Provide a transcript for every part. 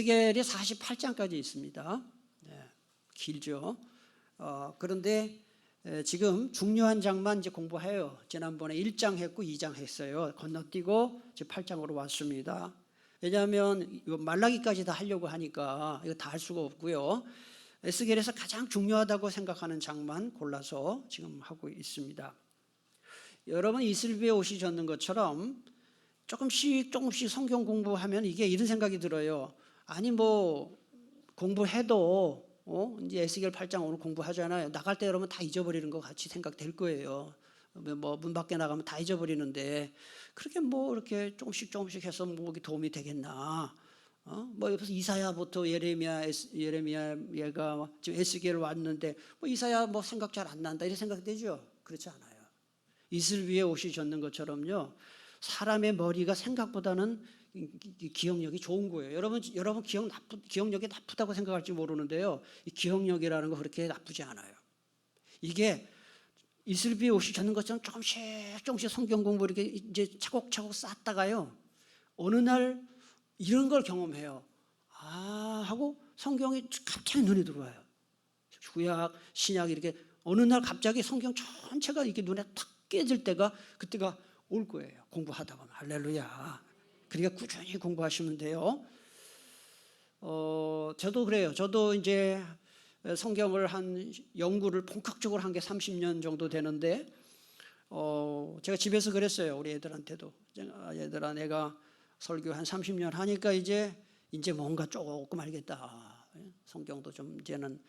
에스겔이 48장까지 있습니다. 네, 길죠. 그런데 지금 중요한 장만 이제 공부해요. 지난번에 1장 했고 2장 했어요. 건너뛰고 이제 8장으로 왔습니다. 왜냐하면 이거 말라기까지 다 하려고 하니까 이거 다 할 수가 없고요. 에스겔에서 가장 중요하다고 생각하는 장만 골라서 지금 하고 있습니다. 여러분 이슬비에 옷이 젖는 것처럼 조금씩 성경 공부하면 이게 이런 생각이 들어요. 아니 뭐 공부해도 이제 에스겔 8장 오늘 공부하잖아요. 나갈 때 여러분 다 잊어버리는 것 같이 생각될 거예요. 뭐 문 밖에 나가면 다 잊어버리는데 그렇게 뭐 이렇게 조금씩 해서 뭐 도움이 되겠나? 뭐 옆에서 이사야부터 예레미야가 지금 에스겔 왔는데 뭐 이사야 뭐 생각 잘 안 난다 이런 생각 되죠? 그렇지 않아요. 이슬 위에 옷이 젖는 것처럼요. 사람의 머리가 생각보다는 기억력이 좋은 거예요. 여러분 기억력이 나쁘다고 생각할지 모르는데요. 이 기억력이라는 거 그렇게 나쁘지 않아요. 이게 이슬 위에 옷이 젖는 것처럼 조금씩 성경 공부 이렇게 이제 차곡차곡 쌓다가요. 어느 날 이런 걸 경험해요. 하고 성경이 갑자기 눈에 들어와요. 구약, 신약 이렇게 어느 날 갑자기 성경 전체가 이렇게 눈에 탁 깨질 때가 그때가 올 거예요. 공부하다 보면. 할렐루야. 그러니까 꾸준히 공부하시면 돼요. 저도 그래요. 저도 이제 성경을 연구를 본격적으로 한 게 30년 정도 되는데 제가 집에서 그랬어요. 우리 애들한테도. 얘들아 내가 설교 한 30년 하니까 이제 뭔가 조금 알겠다. 성경도 좀 이제는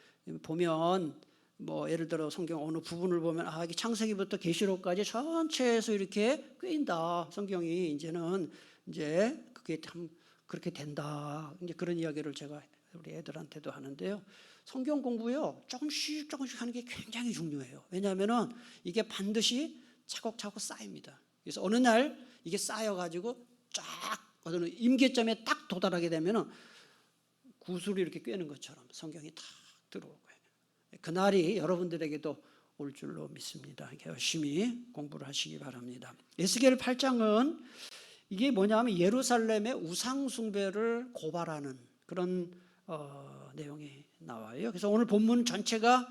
보면 뭐 예를 들어 성경 어느 부분을 보면 이게 창세기부터 계시록까지 전체에서 이렇게 꿰인다. 성경이 이제는 이제 그게 참 그렇게 된다. 이제 그런 이야기를 제가 우리 애들한테도 하는데요. 성경 공부요 조금씩 하는 게 굉장히 중요해요. 왜냐하면은 이게 반드시 차곡차곡 쌓입니다. 그래서 어느 날 이게 쌓여가지고 쫙 어느 임계점에 딱 도달하게 되면은 구슬이 이렇게 꿰는 것처럼 성경이 탁 들어올 거예요. 그날이 여러분들에게도 올 줄로 믿습니다. 열심히 공부를 하시기 바랍니다. 에스겔 8장은 이게 뭐냐면 예루살렘의 우상 숭배를 고발하는 그런 내용이 나와요. 그래서 오늘 본문 전체가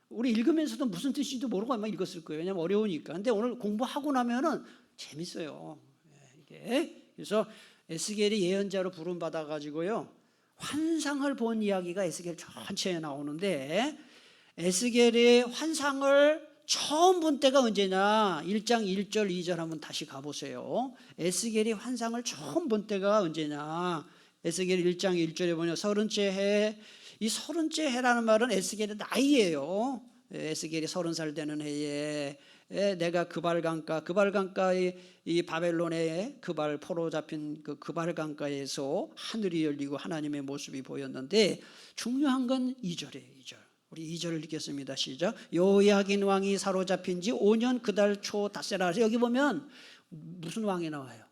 우리 읽으면서도 무슨 뜻인지도 모르고 아마 읽었을 거예요. 왜냐하면 어려우니까. 근데 오늘 공부하고 나면은 재밌어요. 이게 그래서 에스겔이 예언자로 부름 받아 가지고요 환상을 본 이야기가 에스겔 전체에 나오는데 에스겔의 환상을 처음 본 때가 언제냐? 1장 1절 2절 한번 다시 가보세요. 에스겔이 환상을 처음 본 때가 언제냐? 에스겔 1장 1절에 보면 30째 해. 이 30째 해라는 말은 에스겔의 나이예요. 에스겔이 30살 되는 해에 내가 그발강가의 이 바벨론의 포로 잡힌 그 그발강가에서 하늘이 열리고 하나님의 모습이 보였는데 중요한 건 2절이에요. 2절. 우리 2절을 읽겠습니다. 시작. 여호야긴 왕이 사로잡힌 지 5년 그달 초 닷새라. 여기 보면 무슨 왕이 나와요?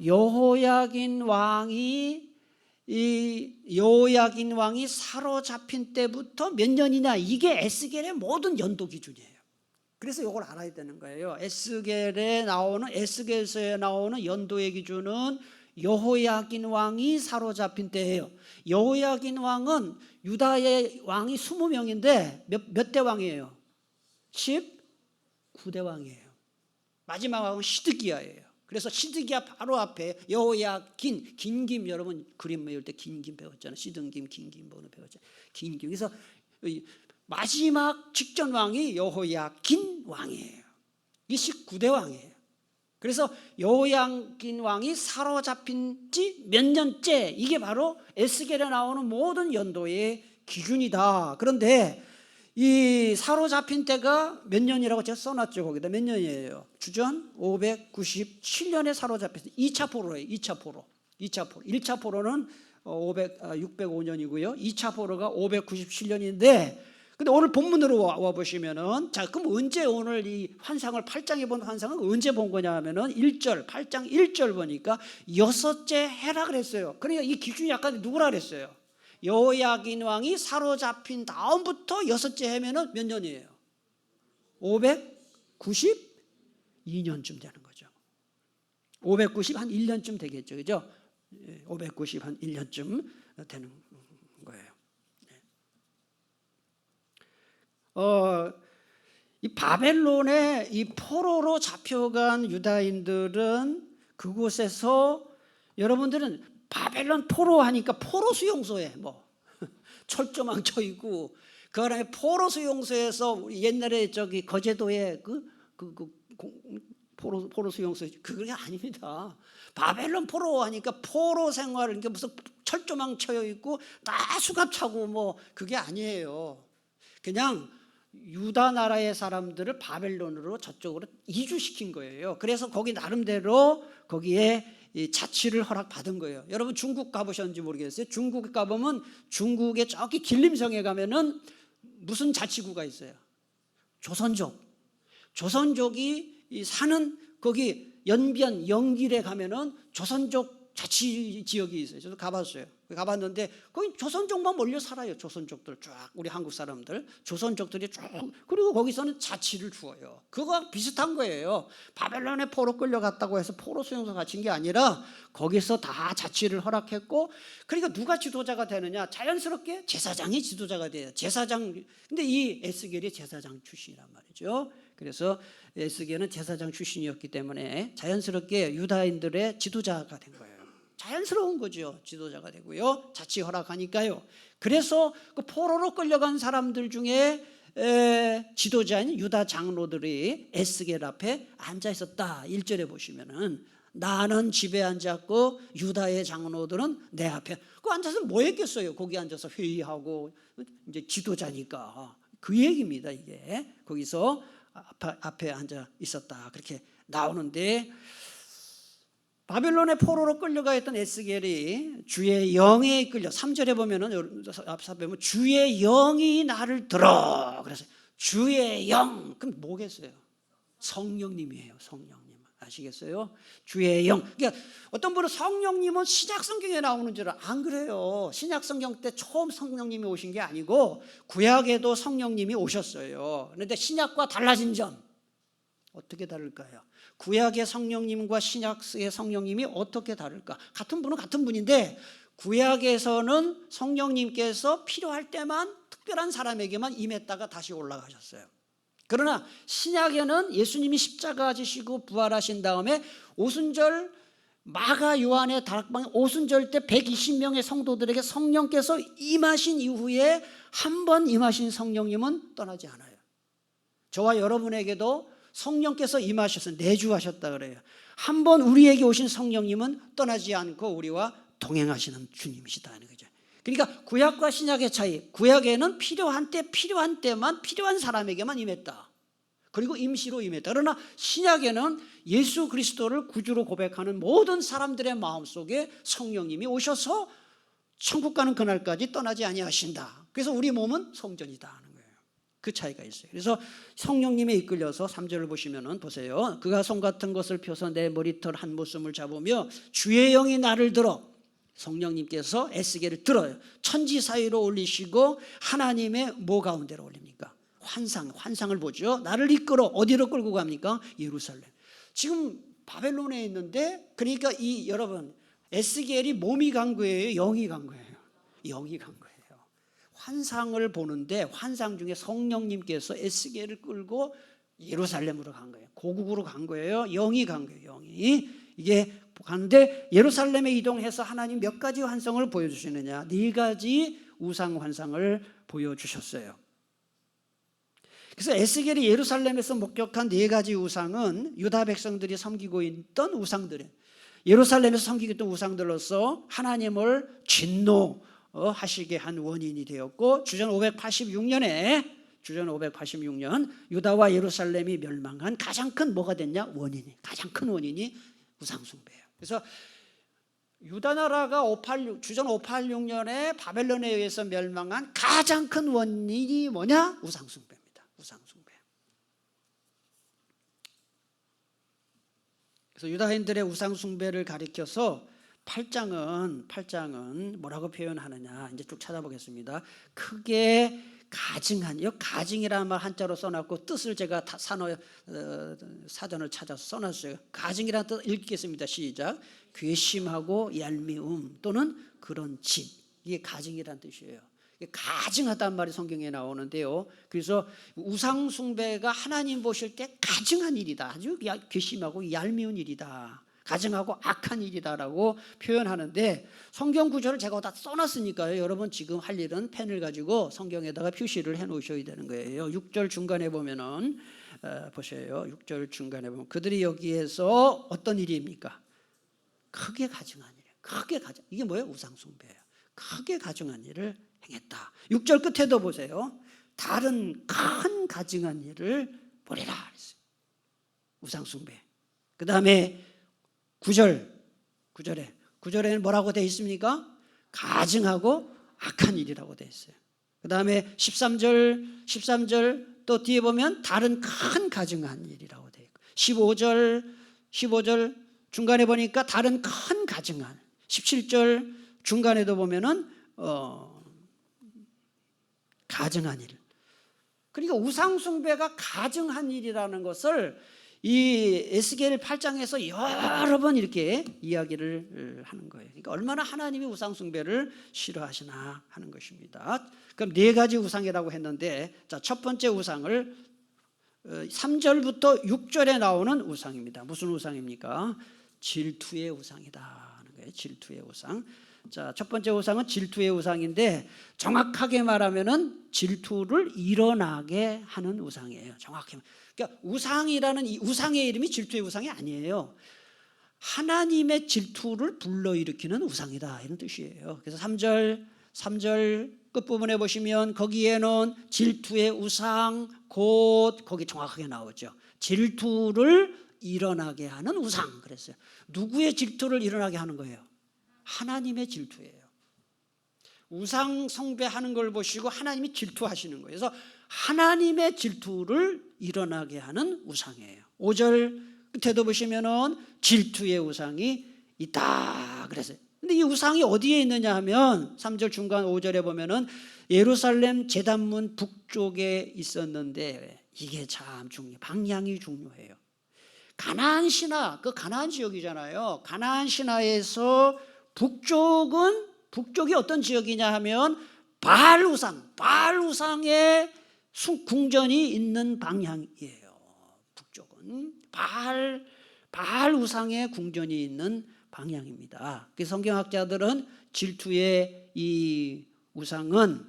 여호야긴 왕이 사로잡힌 때부터 몇 년이냐? 이게 에스겔의 모든 연도 기준이에요. 그래서 이걸 알아야 되는 거예요. 에스겔서에 나오는 연도의 기준은 여호야긴 왕이 사로잡힌 때예요. 여호야긴 왕은 유다의 왕이 20명인데 몇 대 왕이에요? 19대 왕이에요. 마지막 왕은 시드기야예요. 그래서 시드기야 바로 앞에 여호야긴, 긴김, 여러분 그림 외울 때 긴김 배웠잖아요. 시든김, 긴김 배웠잖아요. 긴김. 그래서 마지막 직전 왕이 여호야긴 왕이에요. 이 19대 왕이에요. 그래서 여호야긴 왕이 사로잡힌 지 몇 년째, 이게 바로 에스겔에 나오는 모든 연도의 기준이다. 그런데 이 사로잡힌 때가 몇 년이라고 제가 써놨죠. 거기다 몇 년이에요? 주전 597년에 사로잡혔어요. 2차 포로예요. 2차 포로. 1차 포로는 605년이고요. 2차 포로가 597년인데 근데 오늘 본문으로 와보시면은 자, 그럼 언제 오늘 이 환상을 8장에 본 환상은 언제 본 거냐 하면은 8장 1절 보니까 6째 해라 그랬어요. 그러니까 이 기준이 약간 누구라 그랬어요? 여호야긴 왕이 사로잡힌 다음부터 6째 해면은 몇 년이에요? 592년쯤 되는 거죠. 590 한 1년쯤 되겠죠. 그죠? 590 한 1년쯤 되는 거예요. 이 바벨론의 이 포로로 잡혀간 유다인들은 그곳에서, 여러분들은 바벨론 포로 하니까 포로 수용소에 뭐 철조망 있고, 그 다음에 포로 수용소에서 우리 옛날에 저기 거제도에 포로 수용소, 그게 아닙니다. 바벨론 포로 하니까 포로 생활, 그러니까 무슨 철조망 쳐여 있고 다 수갑 차고 뭐 그게 아니에요. 그냥 유다 나라의 사람들을 바벨론으로 저쪽으로 이주시킨 거예요. 그래서 거기 나름대로 거기에 자치를 허락받은 거예요. 여러분 중국 가보셨는지 모르겠어요. 중국 가보면 중국의 저기 길림성에 가면은 무슨 자치구가 있어요? 조선족이 사는 거기 연변 영길에 가면은 조선족 자치 지역이 있어요. 저도 가봤어요. 가봤는데 거기 조선족만 몰려 살아요. 조선족들 쫙, 우리 한국 사람들 조선족들이 쭉, 그리고 거기서는 자치를 주어요. 그거 비슷한 거예요. 바벨론에 포로 끌려갔다고 해서 포로 수용소 갇힌 게 아니라 거기서 다 자치를 허락했고, 그러니까 누가 지도자가 되느냐? 자연스럽게 제사장이 지도자가 돼요. 제사장. 근데 이 에스겔이 제사장 출신이란 말이죠. 그래서 에스겔은 제사장 출신이었기 때문에 자연스럽게 유다인들의 지도자가 된 거예요. 자연스러운 거죠. 지도자가 되고요. 자치 허락하니까요. 그래서 그 포로로 끌려간 사람들 중에 지도자인 유다 장로들이 에스겔 앞에 앉아 있었다. 1절에 보시면은 나는 집에 앉았고 유다의 장로들은 내 앞에. 그 앉아서 뭐 했겠어요? 거기 앉아서 회의하고, 이제 지도자니까. 그 얘기입니다. 이게 거기서 앞에 앉아 있었다. 그렇게 나오는데, 바벨론의 포로로 끌려가 있던 에스겔이 주의 영에 이끌려, 3절에 보면은 앞서 보면 주의 영이 나를 들어. 그래서 주의 영, 그럼 뭐겠어요? 성령님이에요. 성령님. 아시겠어요? 주의 영. 그러니까 어떤 분은 성령님은 신약 성경에 나오는 줄 안 그래요. 신약 성경 때 처음 성령님이 오신 게 아니고 구약에도 성령님이 오셨어요. 그런데 신약과 달라진 점, 어떻게 다를까요? 구약의 성령님과 신약의 성령님이 어떻게 다를까? 같은 분은 같은 분인데 구약에서는 성령님께서 필요할 때만 특별한 사람에게만 임했다가 다시 올라가셨어요. 그러나 신약에는 예수님이 십자가 지시고 부활하신 다음에 오순절 마가 요한의 다락방에 오순절 때 120명의 성도들에게 성령께서 임하신 이후에 한 번 임하신 성령님은 떠나지 않아요. 저와 여러분에게도 성령께서 임하셔서 내주하셨다 그래요. 한 번 우리에게 오신 성령님은 떠나지 않고 우리와 동행하시는 주님이시다 하는 거죠. 그러니까 구약과 신약의 차이, 구약에는 필요한 때만 필요한 사람에게만 임했다. 그리고 임시로 임했다. 그러나 신약에는 예수 그리스도를 구주로 고백하는 모든 사람들의 마음속에 성령님이 오셔서 천국 가는 그날까지 떠나지 아니하신다. 그래서 우리 몸은 성전이다 하는 거예요. 그 차이가 있어요. 그래서 성령님에 이끌려서 3절을 보시면은 보세요. 그가 손 같은 것을 펴서 내 머리털 한 모씀을 잡으며 주의 영이 나를 들어, 성령님께서 에스겔을 들어요. 천지 사이로 올리시고 하나님의 뭐 가운데로 올립니까? 환상을 보죠. 나를 이끌어 어디로 끌고 갑니까? 예루살렘. 지금 바벨론에 있는데, 그러니까 이 여러분 에스겔이 몸이 간 거예요? 영이 간 거예요? 영이 간 거예요. 환상을 보는데 환상 중에 성령님께서 에스겔을 끌고 예루살렘으로 간 거예요. 고국으로 간 거예요. 영이 간 거예요. 영이. 이게 가는데 예루살렘에 이동해서 하나님 몇 가지 환상을 보여주시느냐? 4가지 우상 환상을 보여주셨어요. 그래서 에스겔이 예루살렘에서 목격한 4가지 우상은 유다 백성들이 섬기고 있던 우상들이에요. 예루살렘에서 섬기고 있던 우상들로서 하나님을 진노하시게 한 원인이 되었고, 주전 586년 유다와 예루살렘이 멸망한 가장 큰 뭐가 됐냐? 가장 큰 원인이 우상숭배예요. 그래서 유다 나라가 주전 586년에 바벨론에 의해서 멸망한 가장 큰 원인이 뭐냐? 우상숭배입니다. 우상숭배. 그래서 유다인들의 우상숭배를 가리켜서 8장은 뭐라고 표현하느냐? 이제 쭉 찾아보겠습니다. 크게 가증한, 이 가증이라는 말 한자로 써놨고 뜻을 제가 사전을 찾아서 써놨어요. 가증이라는 뜻 읽겠습니다. 시작. 괘씸하고 얄미움 또는 그런 집, 이게 가증이란 뜻이에요. 가증하다는 말이 성경에 나오는데요. 그래서 우상 숭배가 하나님 보실 때 가증한 일이다. 아주 괘씸하고 얄미운 일이다. 가증하고 악한 일이다라고 표현하는데, 성경 구절을 제가 다 써놨으니까요. 여러분 지금 할 일은 펜을 가지고 성경에다가 표시를 해 놓으셔야 되는 거예요. 6절 중간에 보면은 보세요. 6절 중간에 보면 그들이 여기에서 어떤 일입니까? 크게 가증한 일이에요. 크게 가증. 이게 뭐예요? 우상 숭배예요. 크게 가증한 일을 행했다. 6절 끝에도 보세요. 다른 큰 가증한 일을 보리라 그랬어요. 우상 숭배. 그 다음에 9절에는 뭐라고 되어 있습니까? 가증하고 악한 일이라고 되어 있어요. 그 다음에 13절 또 뒤에 보면 다른 큰 가증한 일이라고 되어 있고, 15절 중간에 보니까 다른 큰 가증한, 17절 중간에도 보면은 가증한 일. 그러니까 우상 숭배가 가증한 일이라는 것을 이 에스겔 8장에서 여러 번 이렇게 이야기를 하는 거예요. 그러니까 얼마나 하나님이 우상 숭배를 싫어하시나 하는 것입니다. 그럼 네 가지 우상이라고 했는데, 자, 첫 번째 우상을 3절부터 6절에 나오는 우상입니다. 무슨 우상입니까? 질투의 우상이다 하는 거예요. 질투의 우상. 자, 첫 번째 우상은 질투의 우상인데, 정확하게 말하면은 질투를 일어나게 하는 우상이에요. 정확히. 그러니까 우상이라는 이 우상의 이름이 질투의 우상이 아니에요. 하나님의 질투를 불러일으키는 우상이다 이런 뜻이에요. 그래서 3절 끝부분에 보시면 거기에는 질투의 우상 곧 거기 정확하게 나오죠. 질투를 일어나게 하는 우상 그랬어요. 누구의 질투를 일어나게 하는 거예요? 하나님의 질투예요. 우상 숭배하는 걸 보시고 하나님이 질투하시는 거예요. 그래서 하나님의 질투를 일어나게 하는 우상이에요. 5절 끝에도 보시면은 질투의 우상이 있다 그랬어요. 근데 이 우상이 어디에 있느냐 하면 3절 중간 5절에 보면은 예루살렘 제단문 북쪽에 있었는데, 이게 참 중요해요. 방향이 중요해요. 가나안 신화, 그 가나안 지역이잖아요. 가나안 신화에서 북쪽이 어떤 지역이냐 하면 바알 우상의 궁전이 있는 방향이에요. 북쪽은 바알 우상의 궁전이 있는 방향입니다. 그 성경학자들은 질투의 이 우상은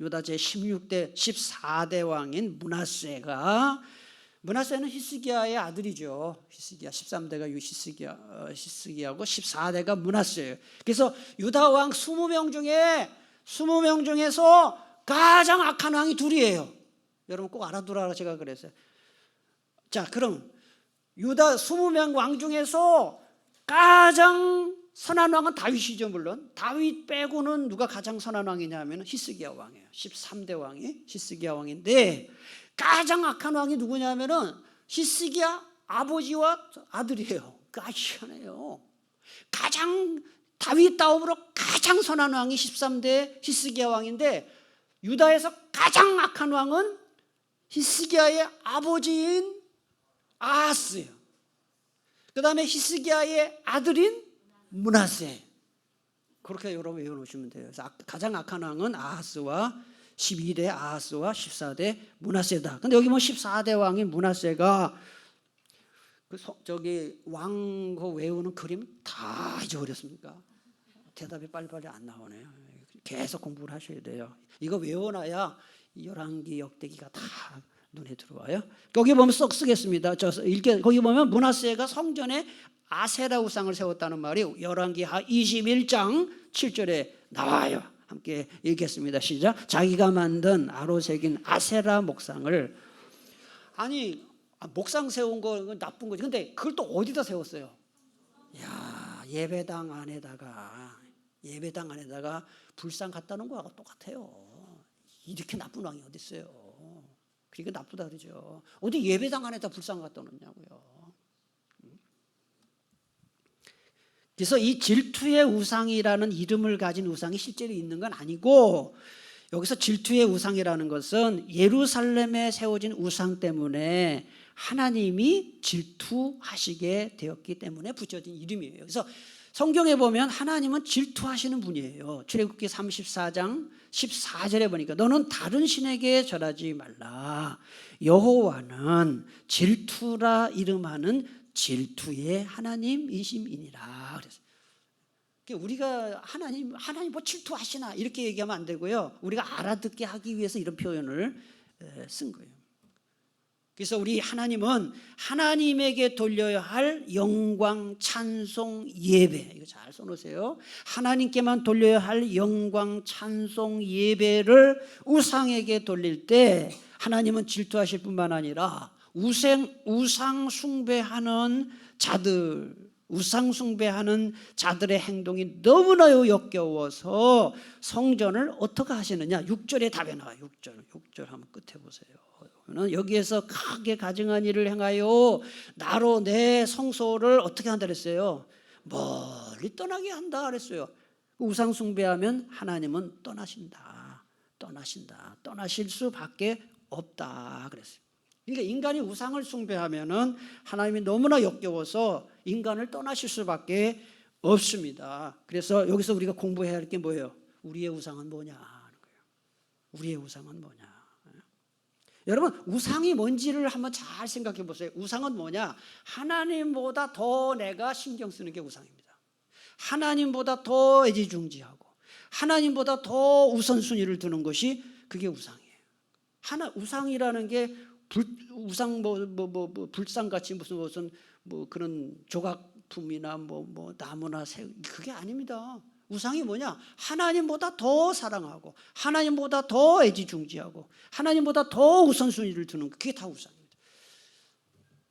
유다 제 14대 왕인 므낫세는 히스기야의 아들이죠. 히스기야 13대가 히스기야고 14대가 므낫세예요. 그래서 유다 왕 20명 중에서 가장 악한 왕이 둘이에요. 여러분 꼭 알아두라 제가 그랬어요. 자, 그럼 유다 20명 왕 중에서 가장 선한 왕은 다윗이죠. 물론 다윗 빼고는 누가 가장 선한 왕이냐 하면 히스기야 왕이에요. 13대 왕이 히스기야 왕인데, 가장 악한 왕이 누구냐 하면은 히스기야 아버지와 아들이에요. 희한해요. 가장 다윗 다음으로 가장 선한 왕이 13대 히스기야 왕인데, 유다에서 가장 악한 왕은 히스기야의 아버지인 아하스예요. 그 다음에 히스기야의 아들인 므낫세. 그렇게 여러분 외워놓으시면 돼요. 그래서 가장 악한 왕은 아하스와 12대 아하스와 14대 므낫세다. 근데 여기 뭐 14대 왕인 므낫세가 저기 왕 외우는 그림 다 잊어버렸습니까? 대답이 빨리빨리 안 나오네요. 계속 공부를 하셔야 돼요. 이거 외워놔야 열왕기 역대기가 다 눈에 들어와요. 거기 보면 쏙 쓰겠습니다. 거기 보면 므낫세가 성전에 아세라 우상을 세웠다는 말이 열왕기 21장 7절에 나와요. 함께 읽겠습니다. 시작. 자기가 만든 아로 새긴 아세라 목상을, 아니 목상 세운 거 나쁜 거지. 근데 그걸 또 어디다 세웠어요? 야, 예배당 안에다가 불상 갖다 놓은 거하고 똑같아요. 이렇게 나쁜 왕이 어디 있어요? 그러니까 나쁘다 그러죠. 어디 예배당 안에다 불상 갖다 놓냐고요. 그래서 이 질투의 우상이라는 이름을 가진 우상이 실제로 있는 건 아니고, 여기서 질투의 우상이라는 것은 예루살렘에 세워진 우상 때문에 하나님이 질투하시게 되었기 때문에 붙여진 이름이에요. 그래서 성경에 보면 하나님은 질투하시는 분이에요. 출애굽기 34장 14절에 보니까 너는 다른 신에게 절하지 말라. 여호와는 질투라 이름하는 질투의 하나님이심이니라. 그래서 우리가 하나님 뭐 질투하시나 이렇게 얘기하면 안 되고요. 우리가 알아듣게 하기 위해서 이런 표현을 쓴 거예요. 그래서 우리 하나님은 하나님에게 돌려야 할 영광, 찬송, 예배, 이거 잘 써놓으세요. 하나님께만 돌려야 할 영광, 찬송, 예배를 우상에게 돌릴 때 하나님은 질투하실 뿐만 아니라 우상 숭배하는 자들의 행동이 너무나요 역겨워서 성전을 어떻게 하시느냐. 6절에 답이 나와요. 6절 한번 끝에 보세요. 여기에서 크게 가증한 일을 행하여 나로 내 성소를 어떻게 한다 그랬어요? 멀리 떠나게 한다 그랬어요. 우상 숭배하면 하나님은 떠나신다. 떠나실 수밖에 없다 그랬어요. 그러니까 인간이 우상을 숭배하면은 하나님이 너무나 역겨워서 인간을 떠나실 수밖에 없습니다. 그래서 여기서 우리가 공부해야 할 게 뭐예요? 우리의 우상은 뭐냐 하는 거예요. 우리의 우상은 뭐냐? 여러분, 우상이 뭔지를 한번 잘 생각해 보세요. 우상은 뭐냐? 하나님보다 더 내가 신경 쓰는 게 우상입니다. 하나님보다 더 애지중지하고 하나님보다 더 우선순위를 두는 것이 그게 우상이에요. 우상이라는 게 불상같이 무슨 그런 조각품이나 나무나 새, 그게 아닙니다. 우상이 뭐냐? 하나님보다 더 사랑하고 하나님보다 더 애지중지하고 하나님보다 더 우선순위를 두는 그게 다 우상입니다.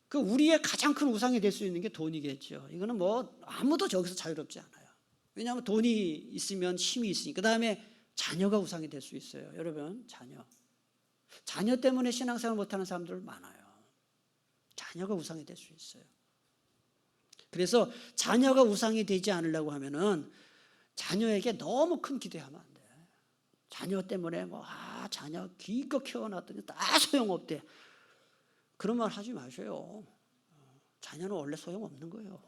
그 우리의 가장 큰 우상이 될 수 있는 게 돈이겠죠. 이거는 아무도 저기서 자유롭지 않아요. 왜냐하면 돈이 있으면 힘이 있으니까. 그다음에 자녀가 우상이 될 수 있어요. 여러분, 자녀 때문에 신앙생활 못하는 사람들 많아요. 자녀가 우상이 될 수 있어요. 그래서 자녀가 우상이 되지 않으려고 하면은 자녀에게 너무 큰 기대하면 안 돼. 자녀 때문에 자녀 기껏 키워놨더니 다 소용없대. 그런 말 하지 마세요. 자녀는 원래 소용없는 거예요.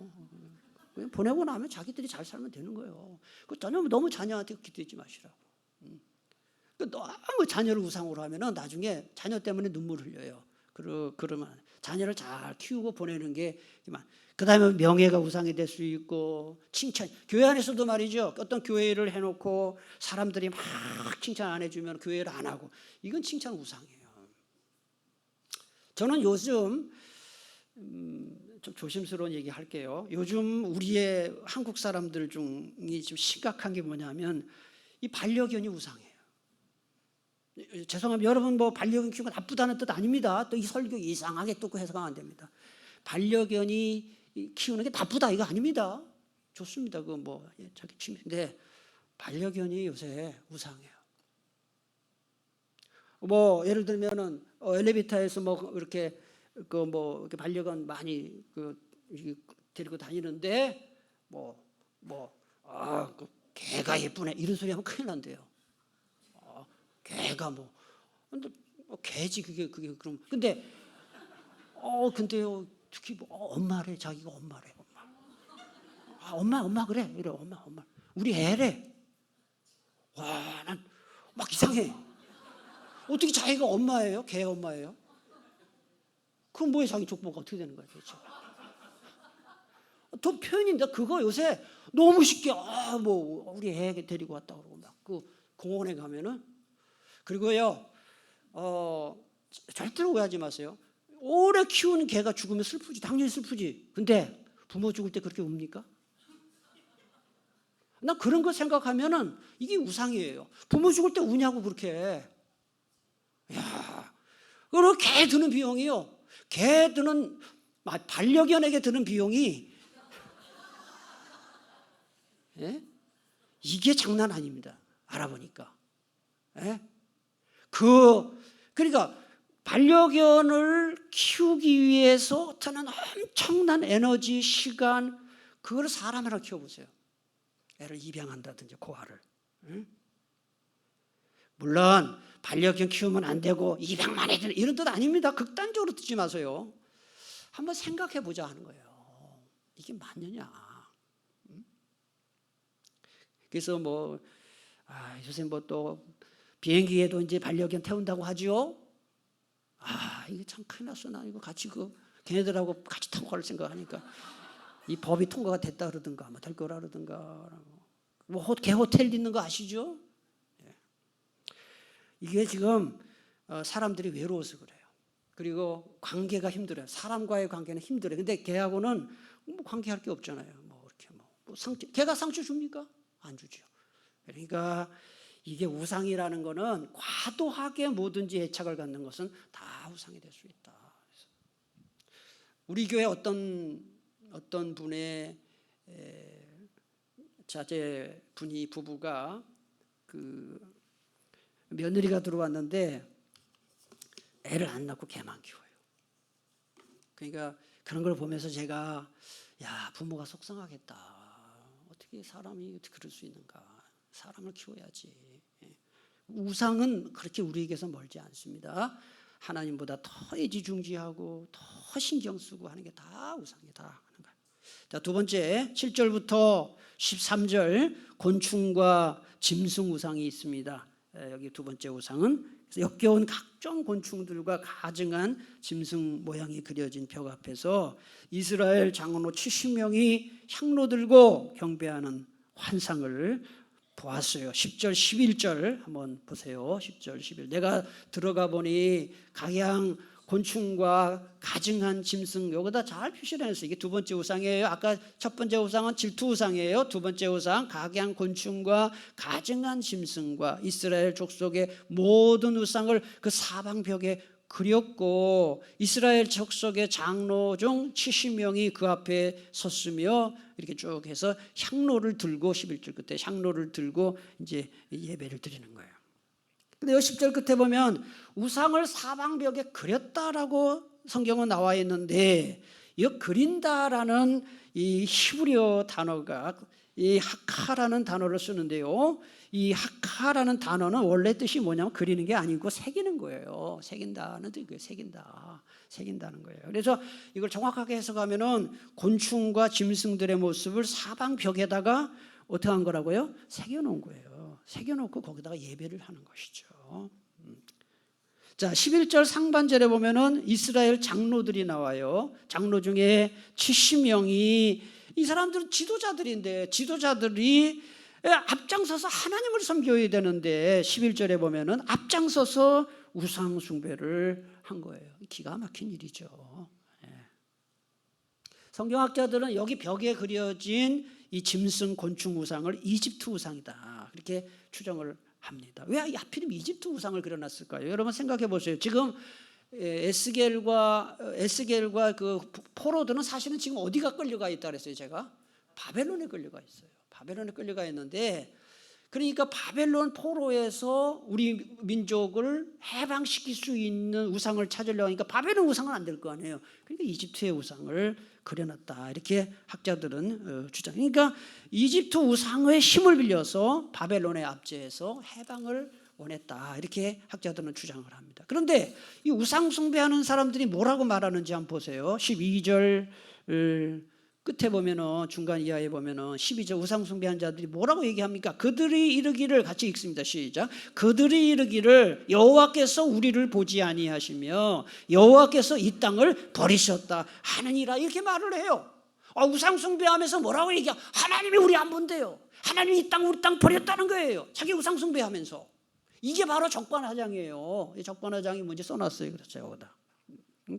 그냥 보내고 나면 자기들이 잘 살면 되는 거예요. 너무 자녀한테 기대지 마시라고. 너무 자녀를 우상으로 하면은 나중에 자녀 때문에 눈물 흘려요. 그러면 자녀를 잘 키우고 보내는 게 그 다음에 명예가 우상이 될 수 있고 칭찬. 교회 안에서도 말이죠. 어떤 교회를 해놓고 사람들이 막 칭찬 안 해주면 교회를 안 하고 이건 칭찬 우상이에요. 저는 요즘 좀 조심스러운 얘기 할게요. 요즘 우리의 한국 사람들 중이 좀 심각한 게 뭐냐면 이 반려견이 우상이에요. 죄송합니다. 여러분 반려견 키우고 나쁘다는 뜻 아닙니다. 또 이 설교 이상하게 또 해석하면 안 됩니다. 반려견이 키우는 게 나쁘다 이거 아닙니다. 좋습니다. 자기 취미인데 반려견이 요새 우상이에요. 예를 들면은 엘리베이터에서 이렇게 이렇게 반려견 많이 데리고 다니는데 개가 예쁘네 이런 소리 하면 큰일 난대요. 개가 개지 그게 그럼 근데요 특히 엄마래 자기가 엄마래 엄마 그래 이래 엄마 우리 애래. 와 난 막 이상해. 어떻게 자기가 엄마예요? 개 엄마예요? 그럼 뭐에 자기 족보가 어떻게 되는 거야 도대체? 더 표현인데 그거 요새 너무 쉽게 우리 애 데리고 왔다 그러고 막 공원에 가면은. 그리고요, 절대로 오해하지 마세요. 오래 키우는 개가 죽으면 슬프지, 당연히 슬프지. 근데 부모 죽을 때 그렇게 웁니까? 나 그런 거 생각하면은 이게 우상이에요. 부모 죽을 때 우냐고 그렇게. 야, 그리고 개 드는 비용이요. 반려견에게 드는 비용이 이게 장난 아닙니다. 알아보니까. 그러니까 반려견을 키우기 위해서 드는 엄청난 에너지, 시간, 그걸 사람 하나 키워보세요. 애를 입양한다든지 고아를. 물론 반려견 키우면 안 되고 입양만 해야 되는 이런 뜻 아닙니다. 극단적으로 듣지 마세요. 한번 생각해 보자 하는 거예요. 이게 맞느냐? 그래서 요새 또 비행기에도 이제 반려견 태운다고 하죠. 이게 참 큰일 났어. 나 이거 같이 걔네들하고 같이 타고 갈 생각하니까 이 법이 통과가 됐다 그러든가 될 거라 그러든가. 개 호텔 있는 거 아시죠? 이게 지금 사람들이 외로워서 그래요. 그리고 관계가 힘들어요. 사람과의 관계는 힘들어요. 근데 걔하고는 관계할 게 없잖아요. 걔가 상처 줍니까? 안 주죠. 그러니까 이게 우상이라는 거는 과도하게 뭐든지 애착을 갖는 것은 다 우상이 될 수 있다. 우리 교회 어떤 분의 자제분이 부부가 며느리가 들어왔는데 애를 안 낳고 개만 키워요. 그러니까 그런 걸 보면서 제가 부모가 속상하겠다. 어떻게 사람이 그럴 수 있는가. 사람을 키워야지. 우상은 그렇게 우리에게서 멀지 않습니다. 하나님보다 더 애지중지하고 더 신경 쓰고 하는 게 다 우상이다 하는 거예요. 자, 두 번째 7절부터 13절 곤충과 짐승 우상이 있습니다. 여기 두 번째 우상은 역겨운 각종 곤충들과 가증한 짐승 모양이 그려진 벽 앞에서 이스라엘 장로 70명이 향로 들고 경배하는 환상을 보았어요. 10절 11절 한번 보세요. 10절 11절 내가 들어가 보니 각양 곤충과 가증한 짐승, 여기다 잘 표시를 해놨어요. 이게 두 번째 우상이에요. 아까 첫 번째 우상은 질투 우상이에요. 두 번째 우상 각양 곤충과 가증한 짐승과 이스라엘 족속의 모든 우상을 그 사방벽에 그렸고 이스라엘 족속의 장로 중 70명이 그 앞에 섰으며 이렇게 쭉 해서 향로를 들고 11절 끝에 향로를 들고 이제 예배를 드리는 거예요. 근데 10절 끝에 보면 우상을 사방벽에 그렸다라고 성경은 나와 있는데 이 그린다라는 이 히브리어 단어가 이 하카라는 단어를 쓰는데요. 이 하카라는 단어는 원래 뜻이 뭐냐면 그리는 게 아니고 새기는 거예요. 새긴다는 뜻이에요. 새긴다는 거예요. 그래서 이걸 정확하게 해석하면은 곤충과 짐승들의 모습을 사방벽에다가 어떻게 한 거라고요? 새겨놓은 거예요. 새겨놓고 거기다가 예배를 하는 것이죠. 자, 11절 상반절에 보면은 이스라엘 장로들이 나와요. 장로 중에 70명이 이 사람들은 지도자들인데 지도자들이 앞장서서 하나님을 섬겨야 되는데 11절에 보면은 앞장서서 우상 숭배를 한 거예요. 기가 막힌 일이죠. 성경학자들은 여기 벽에 그려진 이 짐승 곤충 우상을 이집트 우상이다 그렇게 추정을 합니다. 왜 하필이면 이집트 우상을 그려놨을까요? 여러분 생각해 보세요. 지금 에스겔과 그 포로들은 사실은 지금 어디가 끌려가 있다 그랬어요. 제가 바벨론에 끌려가 있어요. 바벨론에 끌려가 있는데 그러니까 바벨론 포로에서 우리 민족을 해방시킬 수 있는 우상을 찾으려고 하니까 바벨론 우상은 안 될 거 아니에요. 그러니까 이집트의 우상을 그려놨다 이렇게 학자들은 주장. 그러니까 이집트 우상의 힘을 빌려서 바벨론에 압제해서 해방을 원했다 이렇게 학자들은 주장을 합니다. 그런데 이 우상 숭배하는 사람들이 뭐라고 말하는지 한번 보세요. 12절 끝에 보면은 중간 이하에 보면은 12절 우상 숭배한 자들이 뭐라고 얘기합니까? 그들이 이르기를 같이 읽습니다. 시작. 그들이 이르기를 여호와께서 우리를 보지 아니하시며 여호와께서 이 땅을 버리셨다 하느니라 이렇게 말을 해요. 우상 숭배하면서 뭐라고 얘기해? 하나님이 우리 안 본대요. 하나님이 우리 땅 버렸다는 거예요. 자기 우상 숭배하면서. 이게 바로 적반하장이에요. 이 적반하장이 뭔지 써놨어요. 그렇죠. 여기다.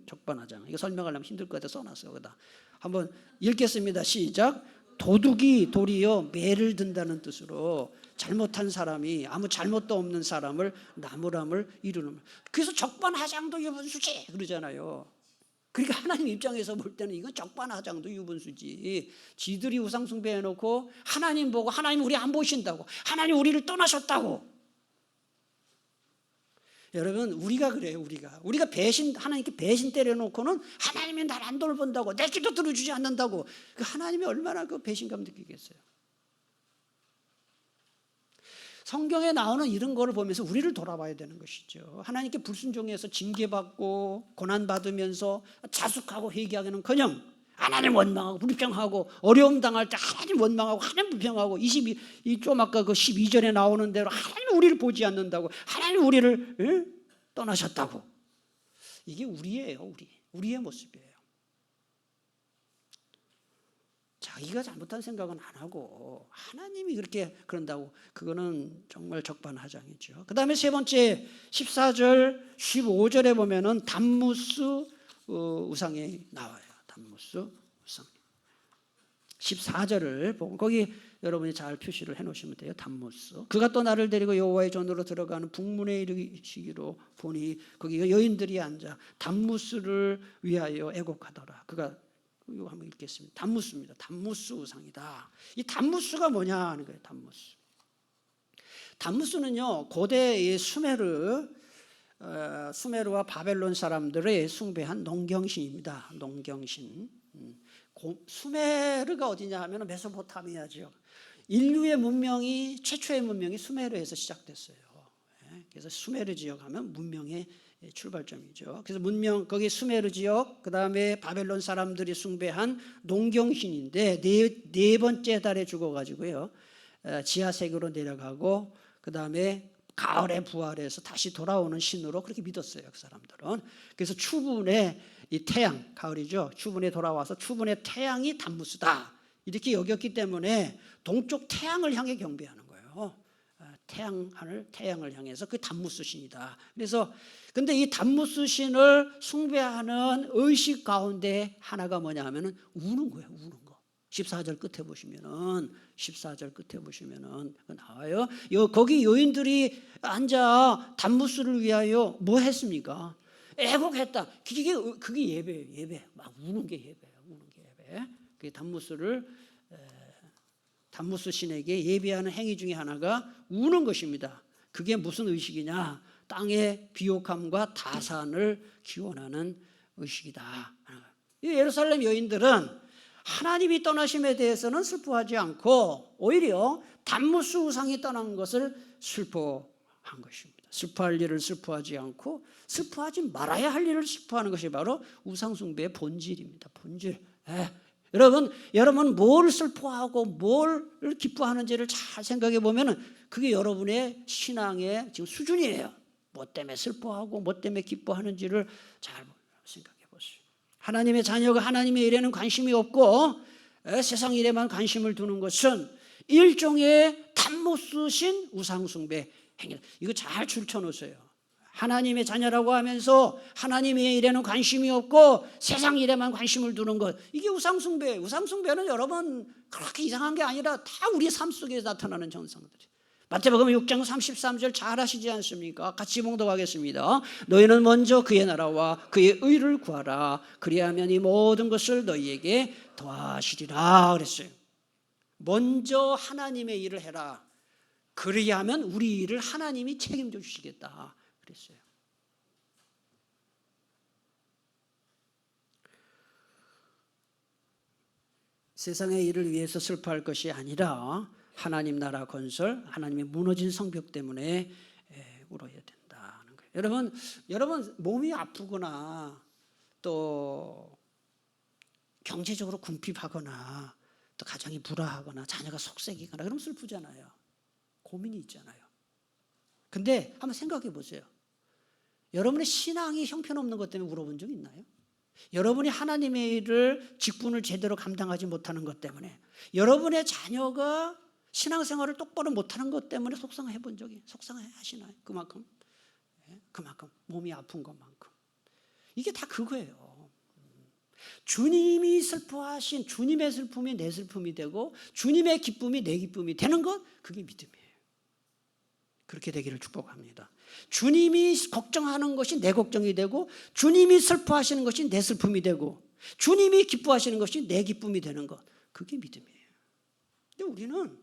적반하장. 이거 설명하려면 힘들 것 같아서 써놨어요. 여기다. 한번 읽겠습니다. 시작. 도둑이 도리어 매를 든다는 뜻으로 잘못한 사람이 아무 잘못도 없는 사람을 나무람을 이루는. 그래서 적반하장도 유분수지 그러잖아요. 그러니까 하나님 입장에서 볼 때는 이건 적반하장도 유분수지. 지들이 우상 숭배해놓고 하나님 보고 하나님 우리 안 보신다고 하나님 우리를 떠나셨다고. 여러분 우리가 그래요. 우리가 배신 하나님께 배신 때려놓고는 하나님이 날 안 돌본다고 내 기도 들어주지 않는다고 그 하나님이 얼마나 그 배신감 느끼겠어요. 성경에 나오는 이런 거를 보면서 우리를 돌아봐야 되는 것이죠. 하나님께 불순종해서 징계받고 고난받으면서 자숙하고 회개하기는커녕 하나님 원망하고 불평하고 어려움 당할 때 하나님 원망하고 하나님 불평하고 좀 아까 그 12절에 나오는 대로 하나님 우리를 보지 않는다고 하나님 우리를 떠나셨다고. 이게 우리예요. 우리의 모습이에요. 자기가 잘못한 생각은 안 하고 하나님이 그렇게 그런다고. 그거는 정말 적반하장이죠. 그 다음에 세 번째 14절 15절에 보면은 단무스 우상이 나와요. 단무스 우상. 14절을 보고 거기 여러분이 잘 표시를 해놓으시면 돼요. 단무스. 그가 또 나를 데리고 여호와의 전으로 들어가는 북문에 이르시기로 보니 거기 여인들이 앉아 단무스를 위하여 애곡하더라. 그가 이거 한번 읽겠습니다. 단무스입니다. 단무스 우상이다. 이 단무스가 뭐냐 하는 거예요. 단무스. 단무스는요 고대의 수메르와 바벨론 사람들의 숭배한 농경신입니다. 농경신. 수메르가 어디냐 하면 메소포타미아 지역. 인류의 문명이 최초의 문명이 수메르에서 시작됐어요. 그래서 수메르 지역 하면 문명의 출발점이죠. 그래서 문명 거기 수메르 지역, 그 다음에 바벨론 사람들이 숭배한 농경신인데 네 번째 달에 죽어가지고요 지하 세계로 내려가고 그 다음에 가을에 부활해서 다시 돌아오는 신으로 그렇게 믿었어요. 그 사람들은. 그래서 추분의 이 태양, 가을이죠. 추분에 돌아와서 추분의 태양이 단무스다 이렇게 여겼기 때문에 동쪽 태양을 향해 경배하는 거예요. 태양을 향해서 그 단무스 신이다. 그래서 근데 이 단무스 신을 숭배하는 의식 가운데 하나가 뭐냐 하면은 우는 거예요. 우는 거. 14절 끝에 보시면은 나와요. 거기 여인들이 앉아 단무스를 위하여 뭐 했습니까? 애곡했다. 그게 예배예요. 예배. 막 우는 게 예배예요. 우는 게 예배. 그 단무스 신에게 예배하는 행위 중에 하나가 우는 것입니다. 그게 무슨 의식이냐? 땅의 비옥함과 다산을 기원하는 의식이다. 이 예루살렘 여인들은 하나님이 떠나심에 대해서는 슬퍼하지 않고 오히려 단무스 우상이 떠난 것을 슬퍼한 것입니다. 슬퍼할 일을 슬퍼하지 않고 슬퍼하지 말아야 할 일을 슬퍼하는 것이 바로 우상숭배의 본질입니다. 본질. 여러분 뭘 슬퍼하고 뭘 기뻐하는지를 잘 생각해 보면 그게 여러분의 신앙의 지금 수준이에요. 뭐 때문에 슬퍼하고 뭐 때문에 기뻐하는지를 잘 생각해 보세요. 하나님의 자녀가 하나님의 일에는 관심이 없고 세상 일에만 관심을 두는 것은 일종의 단무스신 우상숭배 행위. 이거 잘 줄쳐놓으세요. 하나님의 자녀라고 하면서 하나님의 일에는 관심이 없고 세상 일에만 관심을 두는 것, 이게 우상숭배예요. 우상숭배는 여러분 그렇게 이상한 게 아니라 다 우리 삶 속에 나타나는 현상들이에요. 마태복음 6장 33절 잘 아시지 않습니까? 같이 봉독하겠습니다. 너희는 먼저 그의 나라와 그의 의를 구하라. 그리하면 이 모든 것을 너희에게 더하시리라 그랬어요. 먼저 하나님의 일을 해라. 그리하면 우리 일을 하나님이 책임져 주시겠다 그랬어요. 세상의 일을 위해서 슬퍼할 것이 아니라 하나님 나라 건설, 하나님의 무너진 성벽 때문에 울어야 된다는 거예요. 여러분 몸이 아프거나 또 경제적으로 궁핍하거나 또 가정이 불화하거나 자녀가 속색이거나 그러면 슬프잖아요. 고민이 있잖아요. 근데 한번 생각해 보세요. 여러분의 신앙이 형편없는 것 때문에 울어본 적 있나요? 여러분이 하나님의 일을 직분을 제대로 감당하지 못하는 것 때문에, 여러분의 자녀가 신앙생활을 똑바로 못하는 것 때문에 속상해 본 적이, 속상해 하시나요? 그만큼 몸이 아픈 것만큼. 이게 다 그거예요. 주님이 슬퍼하신 주님의 슬픔이 내 슬픔이 되고 주님의 기쁨이 내 기쁨이 되는 것, 그게 믿음이에요. 그렇게 되기를 축복합니다. 주님이 걱정하는 것이 내 걱정이 되고 주님이 슬퍼하시는 것이 내 슬픔이 되고 주님이 기뻐하시는 것이 내 기쁨이 되는 것, 그게 믿음이에요. 근데 우리는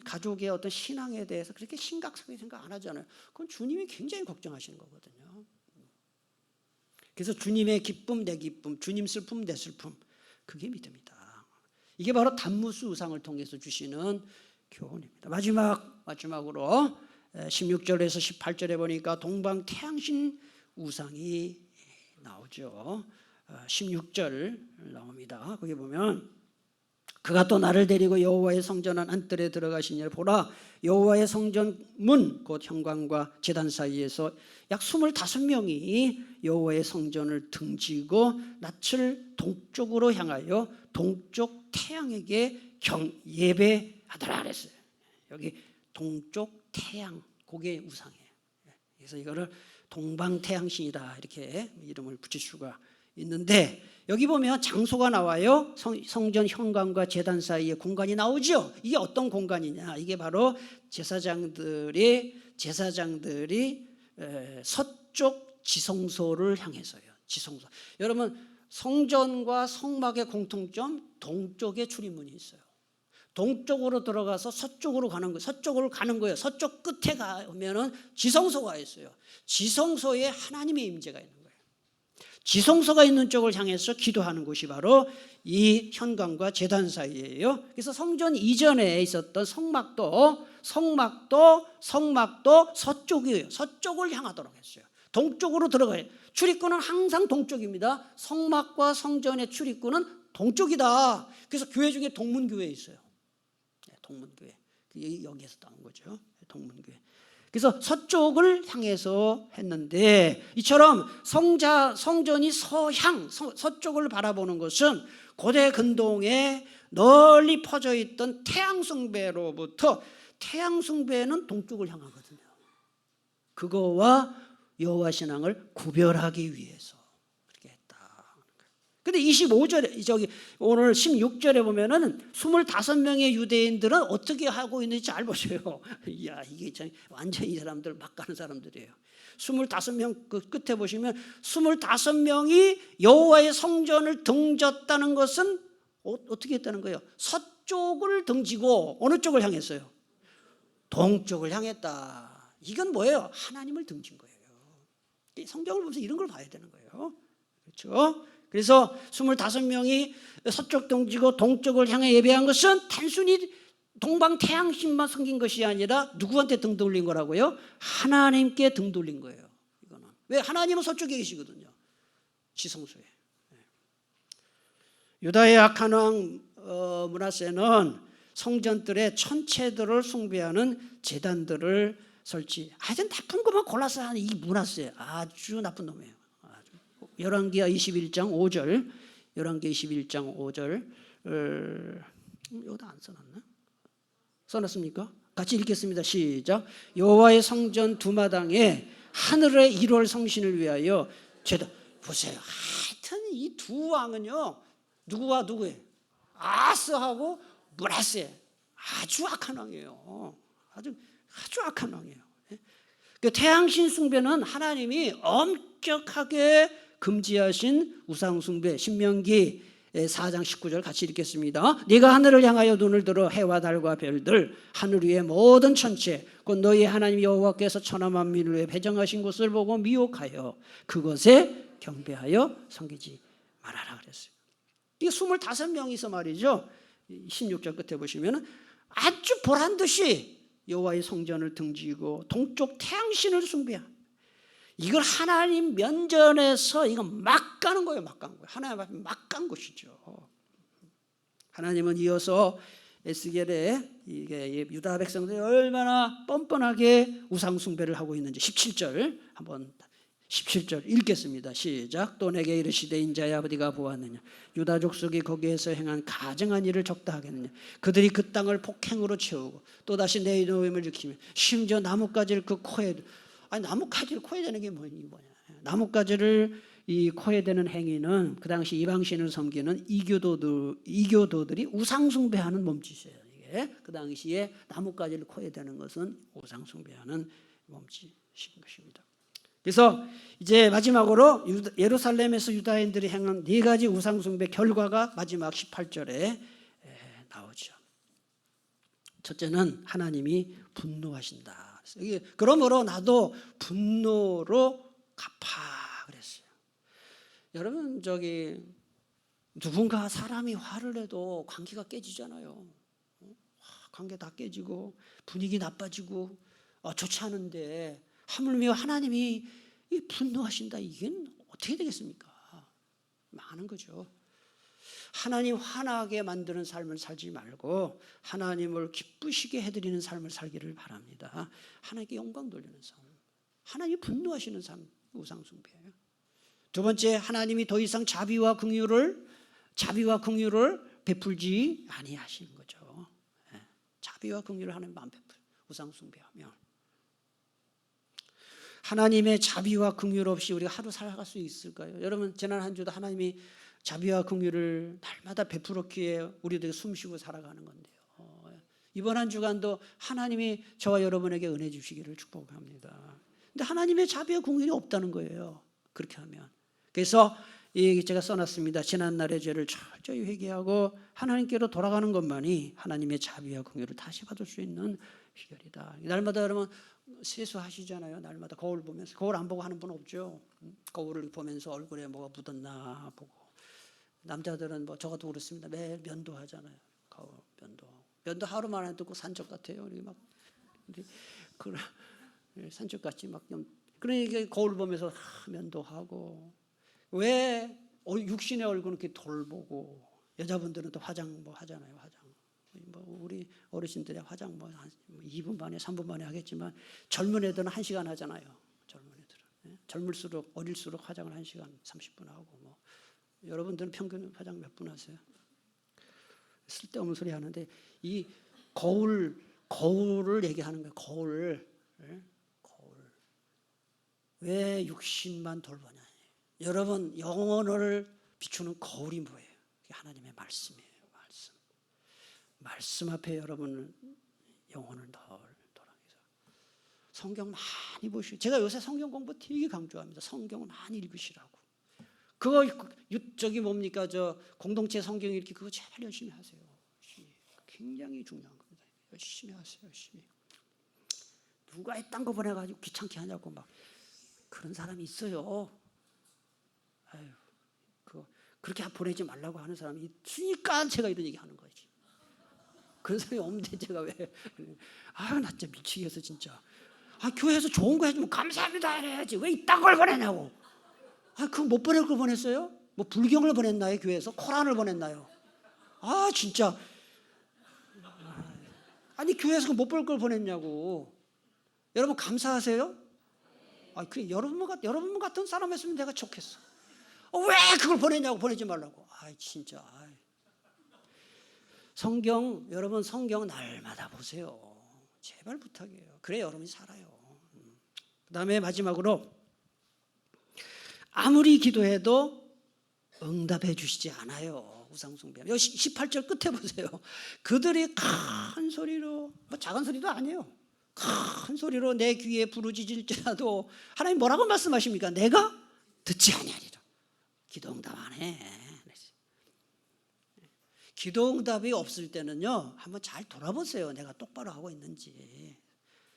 가족의 어떤 신앙에 대해서 그렇게 심각하게 생각 안 하잖아요. 그건 주님이 굉장히 걱정하시는 거거든요. 그래서 주님의 기쁨, 내 기쁨, 주님 슬픔, 내 슬픔, 그게 믿음이다. 이게 바로 단무스 우상을 통해서 주시는 교훈입니다. 마지막으로 16절에서 18절에 보니까 동방 태양신 우상이 나오죠. 16절 나옵니다. 거기 보면 그가 또 나를 데리고 여호와의 성전한 안뜰에 들어가시니라. 보라, 여호와의 성전 문 곧 현관과 제단 사이에서 약 25명이 여호와의 성전을 등지고 낯을 동쪽으로 향하여 동쪽 태양에게 예배하더라 그랬어요. 여기 동쪽 태양, 그게 우상이에요. 그래서 이거를 동방태양신이다 이렇게 이름을 붙일 수가 있는데, 여기 보면 장소가 나와요. 성전 현관과 제단 사이에 공간이 나오죠. 이게 어떤 공간이냐, 이게 바로 제사장들이 서쪽 지성소를 향해서요. 지성소. 여러분, 성전과 성막의 공통점, 동쪽에 출입문이 있어요. 동쪽으로 들어가서 서쪽으로 가는 거예요. 서쪽으로 가는 거예요. 서쪽 끝에 가면은 지성소가 있어요. 지성소에 하나님의 임재가 있는 거예요. 지성소가 있는 쪽을 향해서 기도하는 곳이 바로 이 현관과 제단 사이예요. 그래서 성전 이전에 있었던 성막도 서쪽이에요. 서쪽을 향하도록 했어요. 동쪽으로 들어가요. 출입구는 항상 동쪽입니다. 성막과 성전의 출입구는 동쪽이다. 그래서 교회 중에 동문교회 있어요. 동문교회. 여기에서 나온 거죠. 동문교회. 그래서 서쪽을 향해서 했는데, 이처럼 성전이 서쪽을 바라보는 것은 고대 근동에 널리 퍼져 있던 태양숭배로부터, 태양숭배는 동쪽을 향하거든요. 그거와 여호와 신앙을 구별하기 위해서 그렇게 했다. 근데 25절에 오늘 16절에 보면은 25명의 유대인들은 어떻게 하고 있는지 잘 보세요. 이야, 이게 참 완전히 이 사람들 막 가는 사람들이에요. 25명 그 끝에 보시면 25명이 여호와의 성전을 등졌다는 것은 어떻게 했다는 거예요? 서쪽을 등지고 어느 쪽을 향했어요? 동쪽을 향했다. 이건 뭐예요? 하나님을 등진 거예요. 성경을 보면서 이런 걸 봐야 되는 거예요. 그렇죠? 그래서 25명이 서쪽 등지고 동쪽을 향해 예배한 것은 단순히 동방 태양신만 섬긴 것이 아니라 누구한테 등 돌린 거라고요? 하나님께 등 돌린 거예요. 이거는. 왜? 하나님은 서쪽에 계시거든요. 지성소에. 유다의 악한 왕 므낫세는 성전들의 천체들을 숭배하는 제단들을 설치. 하여튼 나쁜 것만 골라서 하는 이 므낫세, 아주 나쁜 놈이에요. 열왕기하 21장 5절, 열왕기 21장 5절, 여기다 안 써놨나? 써놨습니까? 같이 읽겠습니다. 시작. 여호와의 성전 두마당에 하늘의 1월 성신을 위하여 제단. 보세요. 하여튼 이 두 왕은요, 누구와 누구예요? 아스하고 므낫세. 아주 악한 왕이에요. 아주 악한 왕이에요. 그 태양신 숭배는 하나님이 엄격하게 금지하신 우상 숭배. 신명기 4장 19절 같이 읽겠습니다. 네가 하늘을 향하여 눈을 들어 해와 달과 별들, 하늘 위의 모든 천체, 곧 너희 하나님 여호와께서 천하 만민을 위해 배정하신 곳을 보고 미혹하여 그것에 경배하여 섬기지 말아라 그랬어요. 이게 25명이서 말이죠. 16절 끝에 보시면 아주 보란듯이 여호와의 성전을 등지고 동쪽 태양신을 숭배한, 이걸 하나님 면전에서 이거 막 가는 거예요. 막 간 거예요. 하나님 앞에 막 간 것이죠. 하나님은 이어서 에스겔에 이게 유다 백성들이 얼마나 뻔뻔하게 우상 숭배를 하고 있는지 17절 한번 17절 읽겠습니다. 시작. 또 내게 이르시되 인자의 아버지가 보았느냐? 유다 족속이 거기에서 행한 가증한 일을 적다 하겠느냐? 그들이 그 땅을 폭행으로 채우고 또다시 내 노임을 일으키며 심지어 나뭇가지를 그 코에, 아니 나뭇가지를 코에 대는 게 뭐냐? 나뭇가지를 이 코에 대는 행위는 그 당시 이방신을 섬기는 이교도들이 우상 숭배하는 몸짓이에요. 이게 그 당시에 나뭇가지를 코에 대는 것은 우상 숭배하는 몸짓인 것입니다. 그래서 이제 마지막으로 예루살렘에서 유다인들이 행한 4가지 우상 숭배 결과가 마지막 18절에 나오죠. 첫째는 하나님이 분노하신다. 그러므로 나도 분노로 갚아 그랬어요. 여러분, 누군가 사람이 화를 내도 관계가 깨지잖아요. 관계 다 깨지고 분위기 나빠지고 좋지 않은데 하물며 하나님이 분노하신다. 이게 어떻게 되겠습니까? 많은 거죠. 하나님 화나게 만드는 삶을 살지 말고 하나님을 기쁘시게 해드리는 삶을 살기를 바랍니다. 하나님께 영광 돌리는 삶, 하나님 분노하시는 삶, 우상 숭배예요. 두 번째, 하나님이 더 이상 자비와 긍휼을 베풀지 아니하시는 거죠. 자비와 긍휼을 하나님 안 베풀, 우상 숭배하면 하나님의 자비와 긍휼 없이 우리가 하루 살아갈 수 있을까요? 여러분, 지난 한 주도 하나님이 자비와 긍휼을 날마다 베풀었기에 우리들이 숨쉬고 살아가는 건데요. 이번 한 주간도 하나님이 저와 여러분에게 은혜 주시기를 축복합니다. 근데 하나님의 자비와 긍휼이 없다는 거예요. 그렇게 하면. 그래서 제가 써놨습니다. 지난날의 죄를 철저히 회개하고 하나님께로 돌아가는 것만이 하나님의 자비와 긍휼을 다시 받을 수 있는 비결이다. 날마다 여러분 세수하시잖아요. 날마다 거울 보면서. 거울 안 보고 하는 분 없죠. 거울을 보면서 얼굴에 뭐가 묻었나 보고. 남자들은 뭐 저것도 그렇습니다. 매일 면도하잖아요. 거울 면도 하루만 해도 산적 같아요. 우리 막 산적 같이 막 그러니까 거울 보면서 면도하고. 왜 육신의 얼굴은 이렇게 돌보고, 여자분들은 또 화장 뭐 하잖아요. 화장 뭐 우리 어르신들이 화장 뭐 한 2분 만에 3분 만에 하겠지만 젊은 애들은 1시간 하잖아요. 젊은 애들은 젊을수록 어릴수록 화장을 1시간 30분 하고. 뭐 여러분들은 평균 화장 몇 분 하세요? 쓸데없는 소리 하는데 이 거울을 얘기하는 거예요. 거울. 왜 육신만 돌보냐? 여러분, 영혼을 비추는 거울이 뭐예요? 그게 하나님의 말씀이에요. 말씀 앞에 여러분은 영혼을 돌아가서 성경 많이 보시고, 제가 요새 성경 공부 되게 강조합니다. 성경을 많이 읽으시라고. 그거 저기 뭡니까, 저 공동체 성경 읽기, 그거 제발 열심히 하세요. 굉장히 중요한 겁니다. 열심히 하세요. 열심히. 누가 이딴 거 보내가지고 귀찮게 하냐고 막 그런 사람이 있어요. 아유, 그렇게 보내지 말라고 하는 사람이 있으니까 제가 이런 얘기 하는 거지. 그런 사람이 없는데 제가 왜? 나 진짜 미치겠어 진짜. 교회에서 좋은 거 해주면 감사합니다 해야지. 왜 이딴 걸 보내냐고. 그거 못 보낼 걸 보냈어요? 뭐 불경을 보냈나요? 교회에서 코란을 보냈나요? 진짜. 아니 교회에서 못 볼 걸 보냈냐고. 여러분 감사하세요? 그래, 여러분 같은 사람 했으면 내가 좋겠어. 왜 그걸 보내냐고. 보내지 말라고. 진짜. 성경, 여러분 성경 날마다 보세요. 제발 부탁이에요. 그래 여러분이 살아요. 그 다음에 마지막으로, 아무리 기도해도 응답해 주시지 않아요. 우상숭배. 여기 18절 끝에 보세요. 그들이 큰 소리로, 뭐 작은 소리도 아니에요. 큰 소리로 내 귀에 부르짖을지라도, 하나님 뭐라고 말씀하십니까? 내가 듣지 아니하리라. 기도 응답 안 해. 기도 응답이 없을 때는요, 한번 잘 돌아보세요. 내가 똑바로 하고 있는지.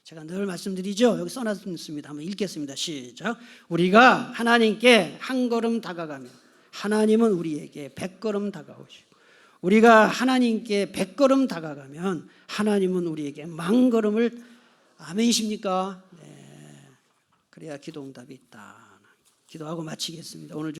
제가 늘 말씀드리죠. 여기 써놨습니다. 한번 읽겠습니다. 시작. 우리가 하나님께 한 걸음 다가가면 하나님은 우리에게 100걸음 다가오시고, 우리가 하나님께 100걸음 다가가면 하나님은 우리에게 10,000걸음을. 아멘이십니까? 네. 그래야 기도 응답이 있다. 기도하고 마치겠습니다. 오늘